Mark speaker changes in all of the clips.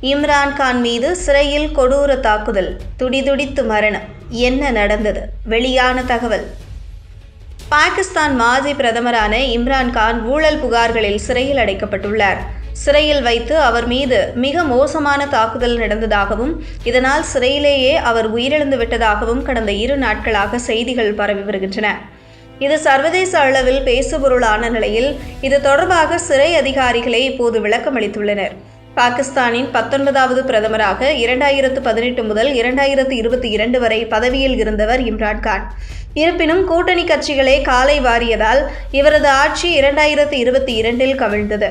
Speaker 1: இம்ரான்கான் மீது சிறையில் கொடூர தாக்குதல், துடிதுடித்து மரணம். என்ன நடந்தது? வெளியான தகவல். பாகிஸ்தான் மாஜி பிரதமரான இம்ரான்கான் ஊழல் புகார்களில் சிறையில் அடைக்கப்பட்டுள்ளார். சிறையில் வைத்து அவர் மீது மிக மோசமான தாக்குதல் நடந்ததாகவும் இதனால் சிறையிலேயே அவர் உயிரிழந்து விட்டதாகவும் கடந்த 2 நாட்களாக செய்திகள் பரவி வருகின்றன. இது சர்வதேச அளவில் பேசுபொருளான நிலையில் இது தொடர்பாக சிறை அதிகாரிகளே இப்போது விளக்கமளித்துள்ளனர். பாகிஸ்தானின் 19வது பிரதமராக 2018 முதல் 2022 வரை பதவியில் இருந்தவர் இம்ரான்கான். இருப்பினும் கூட்டணி கட்சிகளே காலை வாரியதால் இவரது ஆட்சி 2022 கவிழ்ந்தது.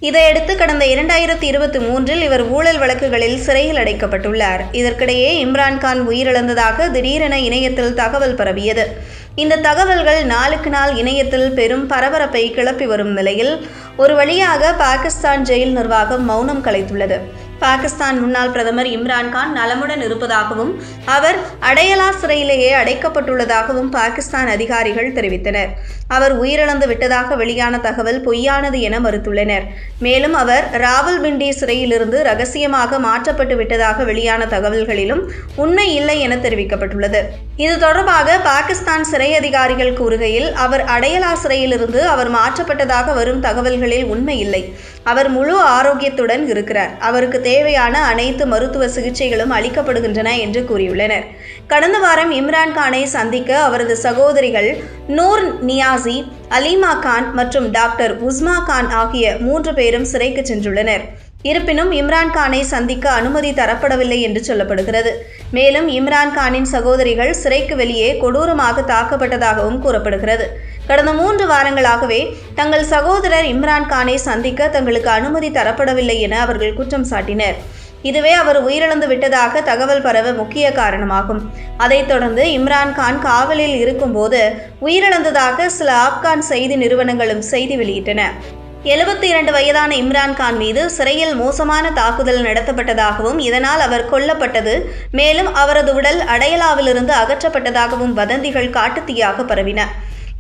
Speaker 1: இதையடுத்து கடந்த 2023 இவர் ஊழல் வழக்குகளில் சிறையில் அடைக்கப்பட்டுள்ளார். இதற்கிடையே இம்ரான்கான் உயிரிழந்ததாக திடீரென இணையத்தில் தகவல் பரவியது. இந்த தகவல்கள் நாளுக்கு நாள் இணையத்தில் பெரும் பரபரப்பை கிளப்பி வரும் நிலையில் ஒரு வழியாக பாகிஸ்தான் ஜெயில் நிர்வாகம் மௌனம் கலைத்துள்ளது. பாகிஸ்தான் முன்னாள் பிரதமர் இம்ரான்கான் நலமுடன் இருப்பதாகவும் அவர் அடையலா சிறையிலேயே அடைக்கப்பட்டுள்ளதாகவும் பாகிஸ்தான் அதிகாரிகள் தெரிவித்தனர். அவர் உயிரிழந்து விட்டதாக வெளியான தகவல் பொய்யானது என மறுத்துள்ளனர். மேலும் அவர் ராவல்பிண்டி சிறையிலிருந்து ரகசியமாக மாற்றப்பட்டு விட்டதாக வெளியான தகவல்களிலும் உண்மை இல்லை என தெரிவிக்கப்பட்டுள்ளது. இது தொடர்பாக பாகிஸ்தான் சிறை அதிகாரிகள் கூறுகையில், அவர் அடையலா சிறையிலிருந்து அவர் மாற்றப்பட்டதாக வரும் தகவல்களில் உண்மை இல்லை. அவர் முழு ஆரோக்கியத்துடன் இருக்கிறார். அவருக்கு தேவையான அனைத்து மருத்துவ சிகிச்சைகளும் அளிக்கப்படுகின்றன என்று கூறியுள்ளனர். கடந்த வாரம் இம்ரான்கானை சந்திக்க அவரது சகோதரிகள் நூர் நியாசி, அலீமா கான் மற்றும் டாக்டர் உஸ்மா கான் ஆகிய 3 பேரும் சிறைக்கு சென்றுள்ளனர். இருப்பினும் இம்ரான்கானை சந்திக்க அனுமதி தரப்படவில்லை என்று சொல்லப்படுகிறது. மேலும் இம்ரான்கானின் சகோதரிகள் சிறைக்கு வெளியே கொடூரமாக தாக்கப்பட்டதாகவும் கூறப்படுகிறது. கடந்த 3 வாரங்களாகவே தங்கள் சகோதரர் இம்ரான்கானை சந்திக்க தங்களுக்கு அனுமதி தரப்படவில்லை என அவர்கள் குற்றம் சாட்டினர். இதுவே அவர் உயிரிழந்து விட்டதாக தகவல் பரவ முக்கிய காரணமாகும். அதைத் தொடர்ந்து இம்ரான்கான் காவலில் இருக்கும்போது உயிரிழந்ததாக சில ஆப்கான் செய்தி நிறுவனங்களும் செய்தி வெளியிட்டன. 72 வயதான இம்ரான்கான் மீது சிறையில் மோசமான தாக்குதல் நடத்தப்பட்டதாகவும் இதனால் அவர் கொல்லப்பட்டது, மேலும் அவரது உடல் அடையலாவிலிருந்து அகற்றப்பட்டதாகவும் வதந்திகள் காட்டுத்தீயாக பரவின.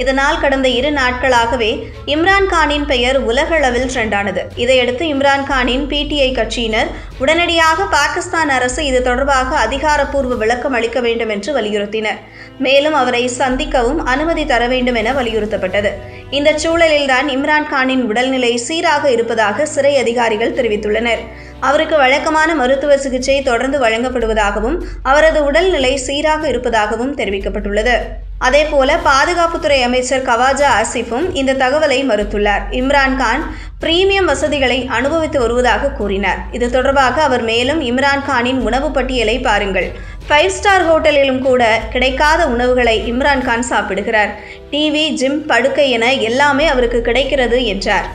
Speaker 1: இதனால் கடந்த 2 நாட்களாகவே இம்ரான்கானின் பெயர் உலகளவில் ட்ரெண்டானது. இதையடுத்து இம்ரான்கானின் PTI கட்சியினர் உடனடியாக பாகிஸ்தான் அரசு இது தொடர்பாக அதிகாரப்பூர்வ விளக்கம் அளிக்க வேண்டும் என்று வலியுறுத்தினர். மேலும் அவரை சந்திக்கவும் அனுமதி தர வேண்டும் என வலியுறுத்தப்பட்டது. இந்த சூழலில்தான் இம்ரான்கானின் உடல்நிலை சீராக இருப்பதாக சிறை அதிகாரிகள் தெரிவித்துள்ளனர். அவருக்கு வழக்கமான மருத்துவ சிகிச்சை தொடர்ந்து வழங்கப்படுவதாகவும் அவரது உடல்நிலை சீராக இருப்பதாகவும் தெரிவிக்கப்பட்டுள்ளது. அதேபோல பாதுகாப்புத்துறை அமைச்சர் கவாஜா ஆசிஃபும் இந்த தகவலை மறுத்துள்ளார். இம்ரான்கான் பிரீமியம் வசதிகளை அனுபவித்து வருவதாக கூறினார். இது தொடர்பாக அவர் மேலும், இம்ரான்கானின் உணவு பட்டியலை பாருங்கள், 5 ஸ்டார் ஹோட்டலிலும் கூட கிடைக்காத உணவுகளை இம்ரான்கான் சாப்பிடுகிறார். டிவி, ஜிம், படுக்கை என எல்லாமே அவருக்கு கிடைக்கிறது என்றார்.